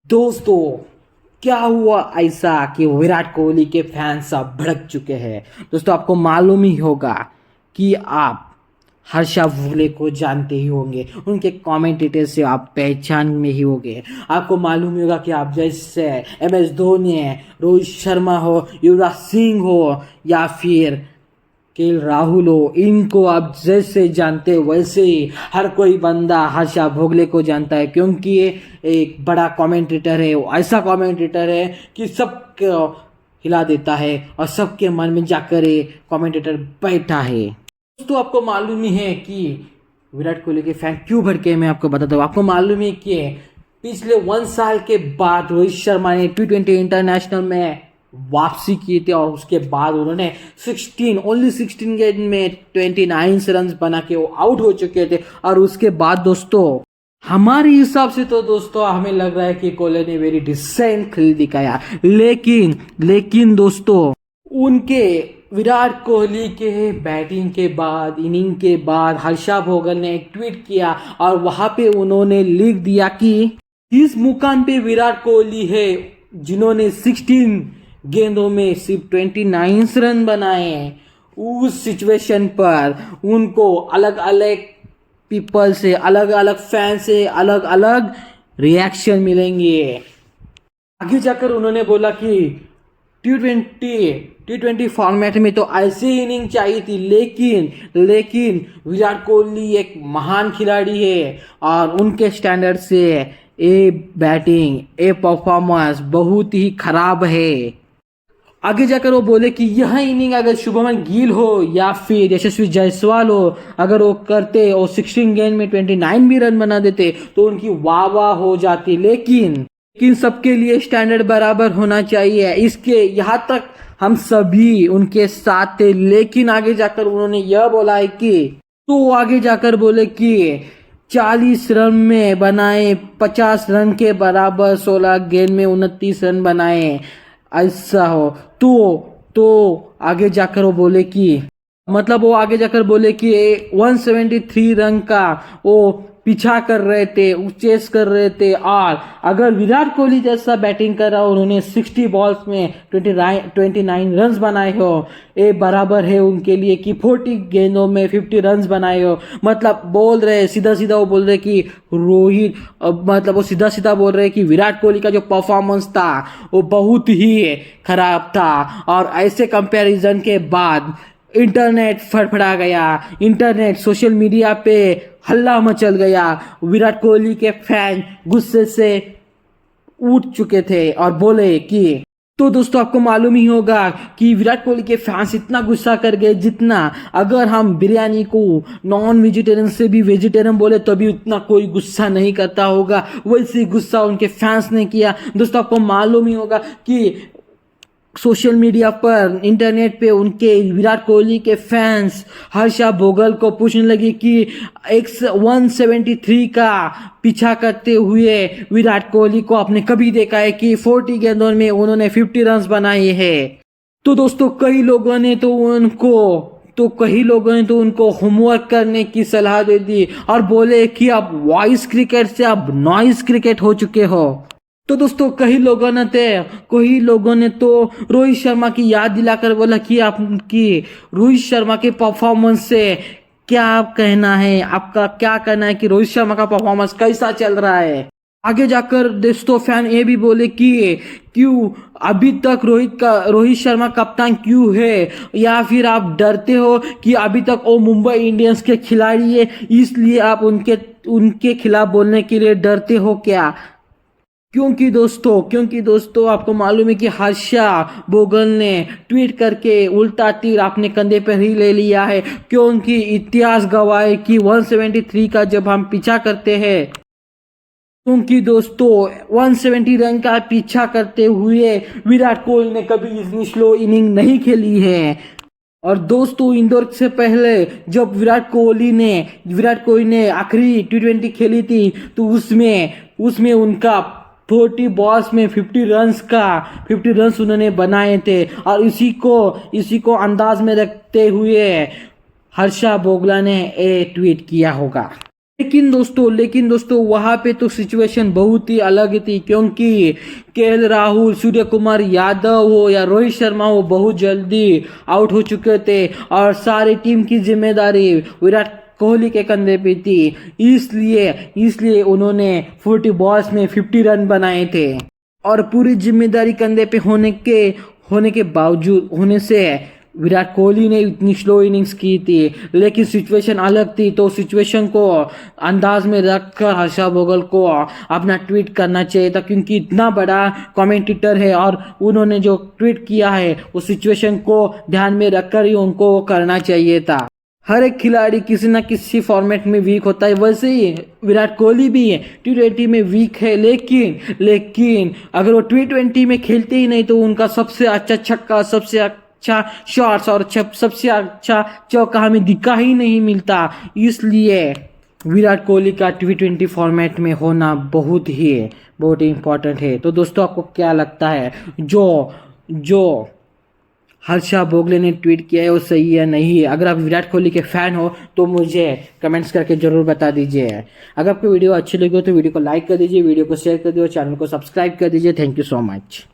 दोस्तों, क्या हुआ ऐसा कि विराट कोहली के फैंस अब भड़क चुके हैं। दोस्तों, आपको मालूम ही होगा कि आप हर्षा भोगले को जानते ही होंगे, उनके कमेंटेटर से आप पहचान में ही होंगे। आपको मालूम ही होगा कि आप जैसे MS धोनी है, रोहित शर्मा हो, युवराज सिंह हो या फिर राहुल हो, इनको आप जैसे जानते हो वैसे ही हर कोई बंदा हर्षा भोगले को जानता है, क्योंकि ये एक बड़ा कमेंटेटर है। वो ऐसा कमेंटेटर है कि सबको हिला देता है और सबके मन में जाकर ये कमेंटेटर बैठा है। दोस्तों, आपको मालूम ही है कि विराट कोहली के फैन क्यों भड़के, मैं आपको बताता हूँ। आपको मालूम है कि पिछले 1 साल के बाद रोहित शर्मा ने T20 इंटरनेशनल में वापसी की थी और उसके बाद उन्होंने 16 गेम में 29 रन बना के वो आउट हो चुके थे। और उसके बाद दोस्तों, हमारे हिसाब से तो दोस्तों हमें लग रहा है कि कोहली ने वेरी डिसेंट खेल दिखाया, लेकिन दोस्तों, उनके विराट कोहली के बैटिंग के बाद, इनिंग के बाद हर्षा भोगल ने एक ट्वीट किया और वहां पे उन्होंने लिख दिया कि इस मुकाम पे विराट कोहली है जिन्होंने 16 गेंदों में सिर्फ 29 रन बनाए हैं। उस सिचुएशन पर उनको अलग अलग पीपल से, अलग अलग फैन से अलग अलग रिएक्शन मिलेंगे। आगे जाकर उन्होंने बोला कि T20 फॉर्मेट में तो ऐसी इनिंग चाहिए थी, लेकिन विराट कोहली एक महान खिलाड़ी है और उनके स्टैंडर्ड से ये बैटिंग, ये परफॉर्मेंस बहुत ही खराब है। आगे जाकर वो बोले कि यह इनिंग अगर शुभमन गिल हो या फिर यशस्वी जायसवाल हो, अगर वो करते और 16 गेंद में 29 भी रन बना देते तो उनकी वाह वाह हो जाती, लेकिन सबके लिए स्टैंडर्ड बराबर होना चाहिए, इसके यहाँ तक हम सभी उनके साथ थे। लेकिन आगे जाकर उन्होंने यह बोला है कि तो आगे जाकर बोले कि 40 रन में बनाए 50 रन के बराबर, 16 गेंद में 29 रन बनाए, ऐसा हो तो आगे जाकर वो बोले कि वो आगे जाकर बोले कि 173 रन का वो पीछा कर रहे थे, चेस कर रहे थे। और अगर विराट कोहली जैसा बैटिंग कर रहा, उन्होंने 60 बॉल्स में 29 रन बनाए हो, ये बराबर है उनके लिए कि 40 गेंदों में 50 रन बनाए हो। बोल रहे सीधा वो बोल रहे कि वो सीधा बोल रहे कि विराट कोहली का जो परफॉर्मेंस था वो बहुत ही खराब था। और ऐसे कंपैरिजन के बाद इंटरनेट फड़फड़ा गया, इंटरनेट सोशल मीडिया पे हल्ला मचल गया। विराट कोहली के फैन गुस्से से उठ चुके थे और बोले कि तो दोस्तों, आपको मालूम ही होगा कि विराट कोहली के फैंस इतना गुस्सा कर गए जितना अगर हम बिरयानी को नॉन वेजिटेरियन से भी वेजिटेरियन बोले तो भी उतना कोई गुस्सा नहीं करता होगा, वैसे गुस्सा उनके फैंस ने किया। दोस्तों, आपको मालूम ही होगा कि सोशल मीडिया पर, इंटरनेट पे उनके विराट कोहली के फैंस हर्षा भोगल को पूछने लगे कि 173 का पीछा करते हुए विराट कोहली को आपने कभी देखा है कि 40 गेंदों में उन्होंने 50 रन बनाए हैं। तो दोस्तों, कई लोगों ने तो उनको होमवर्क करने की सलाह दे दी और बोले कि आप वॉइस क्रिकेट से आप नॉइस क्रिकेट हो चुके हो। तो दोस्तों, कई लोगों ने तो रोहित शर्मा की याद दिलाकर बोला कि आपकी रोहित शर्मा के परफॉर्मेंस से क्या कहना है, आपका क्या कहना है कि रोहित शर्मा का परफॉर्मेंस कैसा चल रहा है। आगे जाकर दोस्तों फैन ये भी बोले कि क्यों अभी तक रोहित शर्मा कप्तान क्यों है, या फिर आप डरते हो कि अभी तक वो मुंबई इंडियंस के खिलाड़ी है इसलिए आप उनके खिलाफ बोलने के लिए डरते हो क्या। क्योंकि दोस्तों आपको मालूम है कि हर्षा भोगल ने ट्वीट करके उल्टा तीर अपने कंधे पर ही ले लिया है, क्योंकि इतिहास गवाह कि 173 का जब हम पीछा करते हैं, क्योंकि दोस्तों 170 रन का पीछा करते हुए विराट कोहली ने कभी इतनी स्लो इनिंग नहीं खेली है। और दोस्तों, इंदौर से पहले जब विराट कोहली ने आखिरी T20 खेली थी तो उसमें उनका 40 बॉल्स में 50 रन उन्होंने बनाए थे। और इसी को अंदाज में रखते हुए हर्षा भोगला ने ये ट्वीट किया होगा। लेकिन दोस्तों वहां पे तो सिचुएशन बहुत ही अलग थी, क्योंकि केएल राहुल, सूर्य कुमार यादव हो या रोहित शर्मा हो, बहुत जल्दी आउट हो चुके थे और सारी टीम की जिम्मेदारी विराट कोहली के कंधे पे थी। इसलिए उन्होंने 40 बॉल्स में 50 रन बनाए थे और पूरी जिम्मेदारी कंधे पे होने के बावजूद होने से विराट कोहली ने इतनी स्लो इनिंग्स की थी। लेकिन सिचुएशन अलग थी, तो सिचुएशन को अंदाज में रखकर हर्षा भोगल को अपना ट्वीट करना चाहिए था, क्योंकि इतना बड़ा कमेंटेटर है और उन्होंने जो ट्वीट किया है वो सिचुएशन को ध्यान में रखकर ही उनको वो करना चाहिए था। हर एक खिलाड़ी किसी ना किसी फॉर्मेट में वीक होता है, वैसे ही विराट कोहली भी T20 में वीक है, लेकिन अगर वो T20 में खेलते ही नहीं तो उनका सबसे अच्छा छक्का, सबसे अच्छा शॉट्स और सबसे अच्छा चौका हमें दिखा ही नहीं मिलता। इसलिए विराट कोहली का T20 फॉर्मेट में होना बहुत ही इम्पोर्टेंट है। तो दोस्तों आपको क्या लगता है, जो हर्षा भोगले ने ट्वीट किया है वो सही है नहीं है? अगर आप विराट कोहली के फैन हो तो मुझे कमेंट्स करके जरूर बता दीजिए। अगर आपको वीडियो अच्छी लगी हो तो वीडियो को लाइक कर दीजिए, वीडियो को शेयर कर दीजिए और चैनल को सब्सक्राइब कर दीजिए। Thank you so much.